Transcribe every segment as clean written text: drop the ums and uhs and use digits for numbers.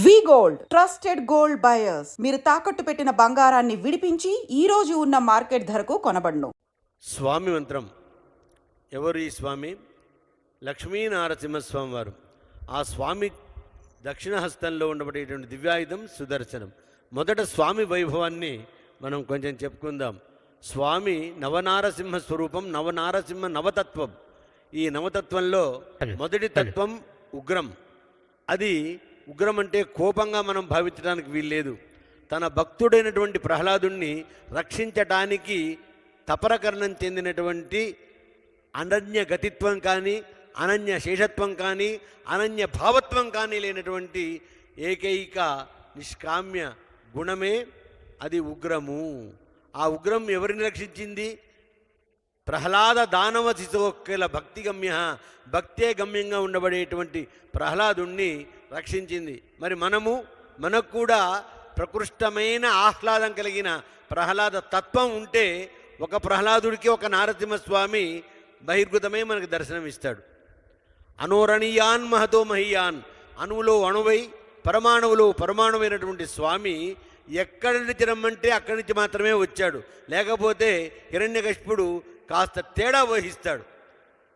వి gold trusted gold buyers. మీరు తాకట్టు పెట్టిన బంగారాన్ని విడిపించి ఈ రోజు ఉన్న మార్కెట్ ధరకు కొనబడును. స్వామి మంత్రం. ఎవరు ఈ స్వామి? లక్ష్మీ నారసింహస్వామి వారు. ఆ స్వామి దక్షిణ హస్తంలో ఉండబడేటువంటి దివ్యాయుధం సుదర్శనం. మొదట స్వామి వైభవాన్ని మనం కొంచెం చెప్పుకుందాం. స్వామి నవనారసింహ స్వరూపం, నవనారసింహ నవతత్వం. ఈ నవతత్వంలో మొదటి తత్వం ఉగ్రం. అది ఉగ్రం అంటే కోపంగా మనం భావించడానికి వీల్లేదు. తన భక్తుడైనటువంటి ప్రహ్లాదుణ్ణి రక్షించటానికి తపరకరణం చెందినటువంటి అనన్య గతిత్వం కానీ, అనన్య శేషత్వం కానీ, అనన్య భావత్వం కానీ లేనటువంటి ఏకైక నిష్కామ్య గుణమే అది ఉగ్రము. ఆ ఉగ్రం ఎవరిని రక్షించింది? ప్రహ్లాద దానవ శిశోక్కిల భక్తిగమ్య, భక్తే గమ్యంగా ఉండబడేటువంటి ప్రహ్లాదుణ్ణి రక్షించింది. మరి మనకు కూడా ప్రకృష్టమైన ఆహ్లాదం కలిగిన ప్రహ్లాద తత్వం ఉంటే ఒక ప్రహ్లాదుడికి ఒక నారసింహస్వామి బహిర్గతమై మనకు దర్శనమిస్తాడు. అనోరణీయాన్ మహతో మహీయాన్, అణువులో అణువై పరమాణువులో పరమాణువైనటువంటి స్వామి ఎక్కడి నుంచి రమ్మంటే అక్కడి నుంచి మాత్రమే వచ్చాడు. లేకపోతే హిరణ్యకశిపుడు కాస్త తేడా వహిస్తాడు.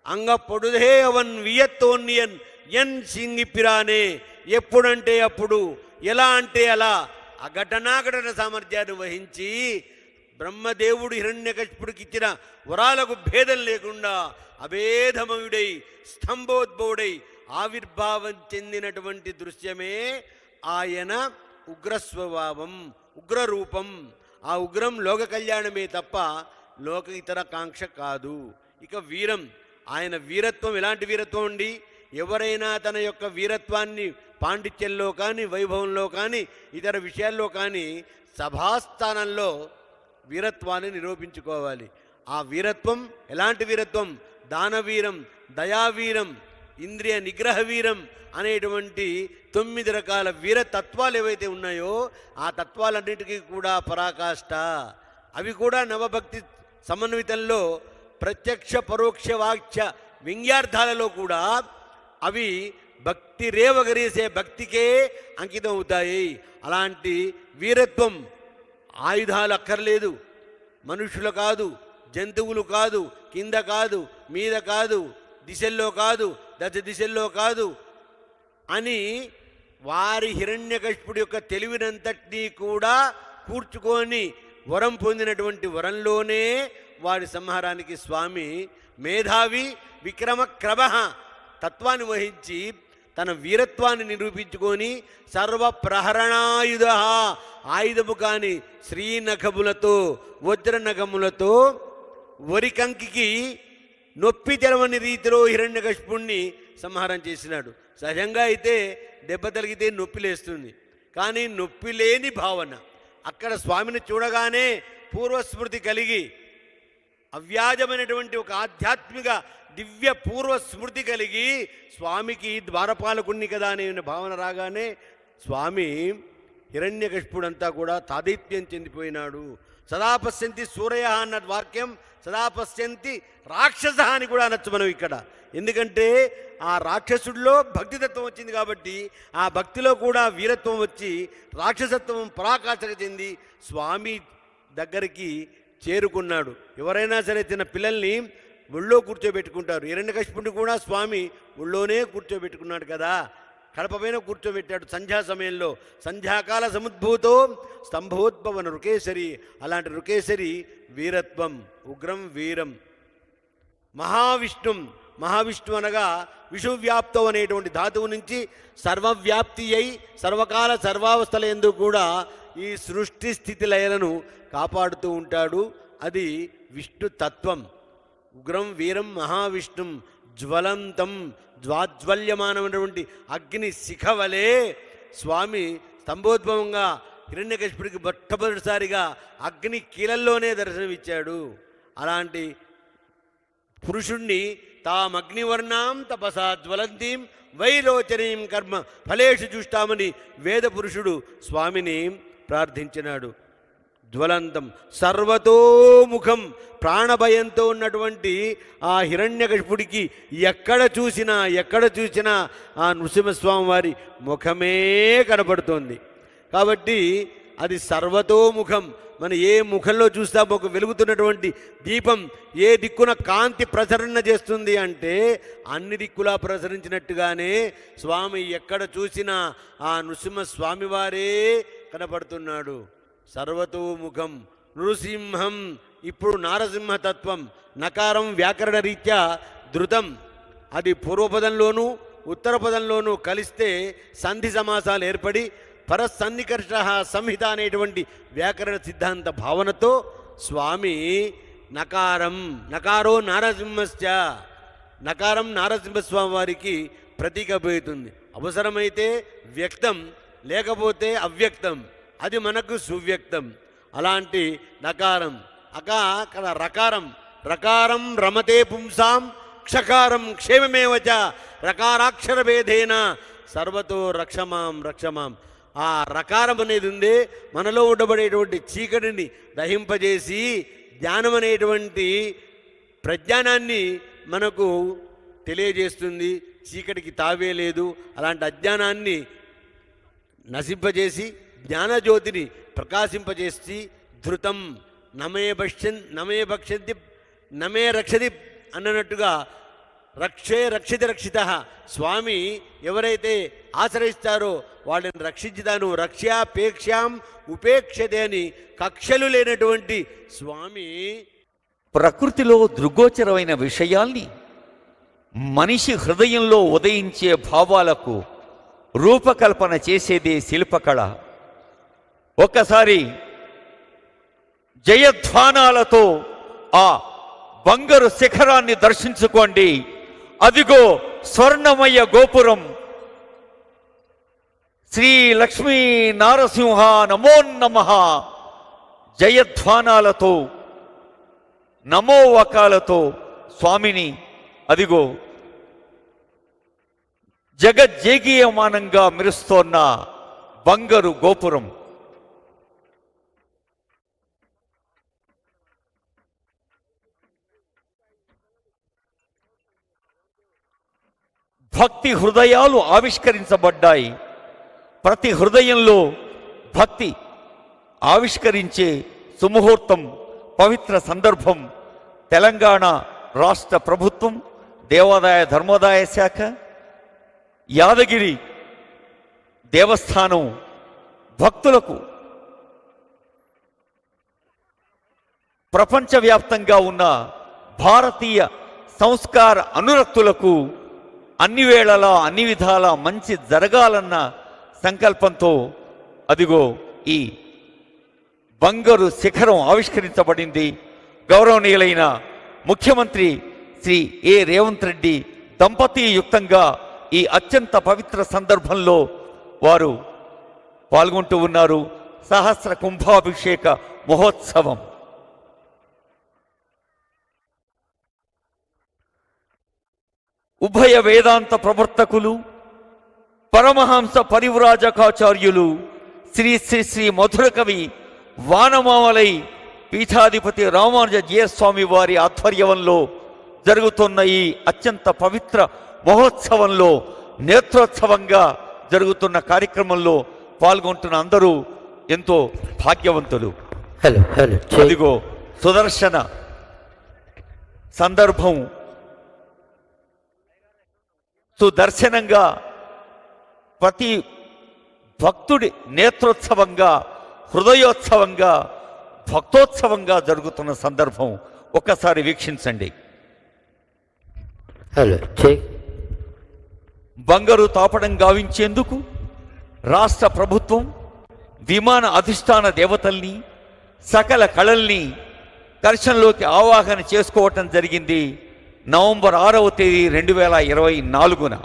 అంగ పొడుదే అవన్ వియత్తోన్యన్ ఎన్ సింగిపిరానే, ఎప్పుడంటే అప్పుడు, ఎలా అంటే అలా అఘటనాఘటన సామర్థ్యాన్ని వహించి బ్రహ్మదేవుడు హిరణ్యకశిపుడికి ఇచ్చిన వరాలకు భేదం లేకుండా అభేదమయుడై స్తంభోద్భవుడై ఆవిర్భావం చెందినటువంటి దృశ్యమే ఆయన ఉగ్రస్వభావం, ఉగ్రరూపం. ఆ ఉగ్రం లోక కళ్యాణమే తప్ప లోక ఇతర కాంక్ష కాదు. ఇక వీరం, ఆయన వీరత్వం ఎలాంటి వీరత్వం అండి? ఎవరైనా తన యొక్క వీరత్వాన్ని పాండిత్యంలో కానీ, వైభవంలో కానీ, ఇతర విషయాల్లో కానీ సభాస్థానంలో వీరత్వాన్ని నిరూపించుకోవాలి. ఆ వీరత్వం ఎలాంటి వీరత్వం? దానవీరం, దయావీరం, ఇంద్రియ నిగ్రహ వీరం అనేటువంటి 9 రకాల వీరతత్వాలు ఏవైతే ఉన్నాయో ఆ తత్వాలన్నిటికీ కూడా పరాకాష్ట. అవి కూడా నవభక్తి సమన్వితంలో ప్రత్యక్ష పరోక్ష వాక్య వ్యంగ్యార్థాలలో కూడా అవి భక్తి రేవగరీసే భక్తికే అంకితం అవుతాయి. అలాంటి వీరత్వం ఆయుధాలు అక్కర్లేదు, మనుషులు కాదు, జంతువులు కాదు, కింద కాదు, మీద కాదు, దిశల్లో కాదు, దశ దిశల్లో కాదు అని వారి హిరణ్యకశిపుడి యొక్క తెలివినంతటినీ కూడా కూర్చుకొని వరం పొందినటువంటి వరంలోనే వారి సంహారానికి స్వామి మేధావి విక్రమ క్రమ తత్వాన్ని వహించి తన వీరత్వాన్ని నిరూపించుకొని సర్వప్రహరణాయుధ, ఆయుధము కాని శ్రీనఖములతో వజ్రనఖములతో వరికంకి నొప్పి తెరవని రీతిలో హిరణ్యకశిపుణ్ణి సంహారం చేసినాడు. సహజంగా అయితే దెబ్బ తగిలితే నొప్పి లేస్తుంది, కానీ నొప్పి లేని భావన. అక్కడ స్వామిని చూడగానే పూర్వస్మృతి కలిగి అవ్యాజమైనటువంటి ఒక ఆధ్యాత్మిక దివ్య పూర్వస్మృతి కలిగి స్వామికి ద్వారపాలకుణ్ణి కదా అనే భావన రాగానే స్వామి హిరణ్యకశిపుడంతా కూడా తాదైత్యం చెందిపోయినాడు. సదా పశ్యంతి సూరయ అన్న వాక్యం సదా పశ్యంతి రాక్షస అని కూడా అనొచ్చు మనం ఇక్కడ. ఎందుకంటే ఆ రాక్షసుడిలో భక్తితత్వం వచ్చింది కాబట్టి ఆ భక్తిలో కూడా వీరత్వం వచ్చి రాక్షసత్వం పరాకాష్ఠకు చెంది స్వామి దగ్గరికి చేరుకున్నాడు. ఎవరైనా సరే చిన్న పిల్లల్ని ఒళ్ళో కూర్చోబెట్టుకుంటారు. హిరణ్యకశిపుడిని కూడా స్వామి ఒళ్ళోనే కూర్చోబెట్టుకున్నాడు కదా, కడపపైన కూర్చోబెట్టాడు సంధ్యా సమయంలో. సంధ్యాకాల సముద్భూతో స్తంభోద్భవన రుకేశరి. అలాంటి రుకేశరి వీరత్వం, ఉగ్రం వీరం. మహావిష్ణు అనగా విషువ్యాప్తం అనేటువంటి ధాతువు నుంచి సర్వవ్యాప్తి అయి సర్వకాల సర్వావస్థల యందు కూడా ఈ సృష్టి స్థితి లయలను కాపాడుతూ ఉంటాడు. అది విష్ణు తత్వం. ఉగ్రం వీరం మహావిష్ణుం జ్వలంతం, జ్వాజ్వల్యమానమైనటువంటి అగ్ని శిఖవలే స్వామి స్తంభోద్భవంగా హిరణ్యకశిపుడికి మొట్టమొదటిసారిగా అగ్ని కీలల్లోనే దర్శనమిచ్చాడు. అలాంటి పురుషుణ్ణి తామగ్నివర్ణాం తపసా జ్వలంతీం వైలోచనీం కర్మ ఫలేషు చూస్తామని వేద పురుషుడు స్వామిని ప్రార్థించినాడు. జ్వలంతం సర్వతోముఖం, ప్రాణభయంతో ఉన్నటువంటి ఆ హిరణ్యకశిపుడికి ఎక్కడ చూసినా ఆ నృసింహస్వామి వారి ముఖమే కనపడుతోంది. కాబట్టి అది సర్వతోముఖం. మనం ఏ ముఖంలో చూస్తామో ఒక వెలుగుతున్నటువంటి దీపం ఏ దిక్కున కాంతి ప్రసరణ చేస్తుంది అంటే అన్ని దిక్కులా ప్రసరించినట్టుగానే స్వామి ఎక్కడ చూసినా ఆ నృసింహస్వామి వారే కనపడుతున్నాడు. సర్వతోముఖం నృసింహం. ఇప్పుడు నారసింహతత్వం నకారం వ్యాకరణ రీత్యా ధృతం, అది పూర్వపదంలోనూ ఉత్తర పదంలోనూ కలిస్తే సంధి సమాసాలు ఏర్పడి పరసన్నికర్ష సంహిత అనేటువంటి వ్యాకరణ సిద్ధాంత భావనతో స్వామి నకారో నారసింహశ్చ, నకారం నారసింహస్వామి వారికి ప్రతీకపోతుంది. అవసరమైతే వ్యక్తం, లేకపోతే అవ్యక్తం, అది మనకు సువ్యక్తం. అలాంటి నకారం రకారం రమతే పుంసాం క్షకారం క్షేమమేవచ రకారాక్షర భేదేన సర్వతో రక్షమాం. ఆ రకారం అనేది ఉందే మనలో ఉండబడేటువంటి చీకటిని దహింపజేసి జ్ఞానం అనేటువంటి ప్రజ్ఞానాన్ని మనకు తెలియజేస్తుంది. చీకటికి తావే లేదు. అలాంటి అజ్ఞానాన్ని నశింపజేసి జ్ఞానజ్యోతిని ప్రకాశింపజేసి ధృతం నమే రక్షతి అన్నట్టుగా రక్షిత స్వామి ఎవరైతే ఆశ్రయిస్తారో వాళ్ళని రక్షించుతాను. రక్ష్యాపేక్షాం ఉపేక్షతే అని కక్షలు లేనటువంటి స్వామి ప్రకృతిలో దృగ్గోచరమైన విషయాల్ని మనిషి హృదయంలో ఉదయించే భావాలకు రూపకల్పన చేసేదే శిల్పకళ. ఒక్కసారి జయధ్వానాలతో ఆ బంగారు శిఖరాన్ని దర్శించుకోండి. అదిగో స్వర్ణమయ గోపురం. శ్రీ లక్ష్మీ నారసింహ నమో నమః జయధ్వానాలతో నమోవకాలతో స్వామిని అదిగో జగజ్జేగీయమానంగా మెరుస్తోన్న బంగారు గోపురం. భక్తి హృదయాలు ఆవిష్కరించబడ్డాయి. ప్రతి హృదయంలో భక్తి ఆవిష్కరించే సుముహూర్తం, పవిత్ర సందర్భం. తెలంగాణ రాష్ట్ర ప్రభుత్వం, దేవాదాయ ధర్మోదాయ శాఖ, యాదగిరి దేవస్థానం భక్తులకు ప్రపంచవ్యాప్తంగా ఉన్న భారతీయ సంస్కార అనురక్తులకు అన్ని వేళలా అన్ని విధాలా మంచి జరగాలన్న సంకల్పంతో అదిగో ఈ బంగారు శిఖరం ఆవిష్కరించబడింది. గౌరవనీయులైన ముఖ్యమంత్రి శ్రీ ఏ రేవంత్ రెడ్డి దంపతీయుక్తంగా ఈ అత్యంత పవిత్ర సందర్భంలో వారు పాల్గొంటూ ఉన్నారు. సహస్ర కుంభాభిషేక మహోత్సవం. ఉభయ వేదాంత ప్రవర్తకులు, పరమహంస పరివ్రాజకాచార్యులు శ్రీ శ్రీ శ్రీ మధుర కవి వానమామలై పీఠాధిపతి రామానుజ జీయస్వామి వారి ఆధ్వర్యంలో జరుగుతున్న ఈ అత్యంత పవిత్ర మహోత్సవంలో నేత్రోత్సవంగా జరుగుతున్న కార్యక్రమంలో పాల్గొంటున్న అందరూ ఎంతో భాగ్యవంతులు. అదిగో సుదర్శన సందర్భం సుదర్శనంగా ప్రతి భక్తుడి నేత్రోత్సవంగా, హృదయోత్సవంగా, భక్తోత్సవంగా జరుగుతున్న సందర్భం ఒక్కసారి వీక్షించండి. బంగారు తాపడం గావించేందుకు రాష్ట్ర ప్రభుత్వం విమాన అధిష్టాన దేవతల్ని, సకల కళల్ని కర్షంలోకి ఆవాహన చేసుకోవటం జరిగింది. నవంబర్ 6వ తేదీ 2024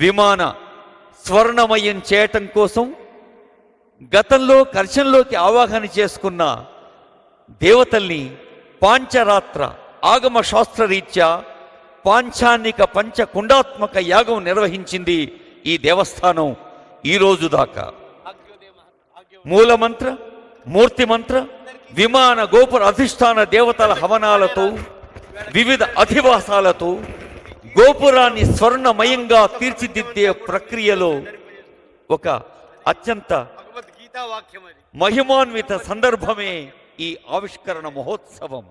విమాన స్వర్ణమయం చేయటం కోసం గతంలో కర్షంలోకి ఆవాహన చేసుకున్న దేవతల్ని పాంచరాత్ర ఆగమ శాస్త్రరీత్యా పాంచాన్నిక పంచకుండాత్మక యాగం నిర్వహించింది ఈ దేవస్థానం ఈ రోజు దాకా. మూలమంత్ర మూర్తి మంత్ర విమాన గోపుర అధిష్టాన దేవతల హవనాలతో వివిధ అధివాసాలతో గోపురాన్ని స్వర్ణమయంగా తీర్చిదిద్దే ప్రక్రియలో ఒక అత్యంత భగవద్గీతా వాక్యం అది. మహిమాన్విత సందర్భమే ఈ ఆవిష్కరణ మహోత్సవం.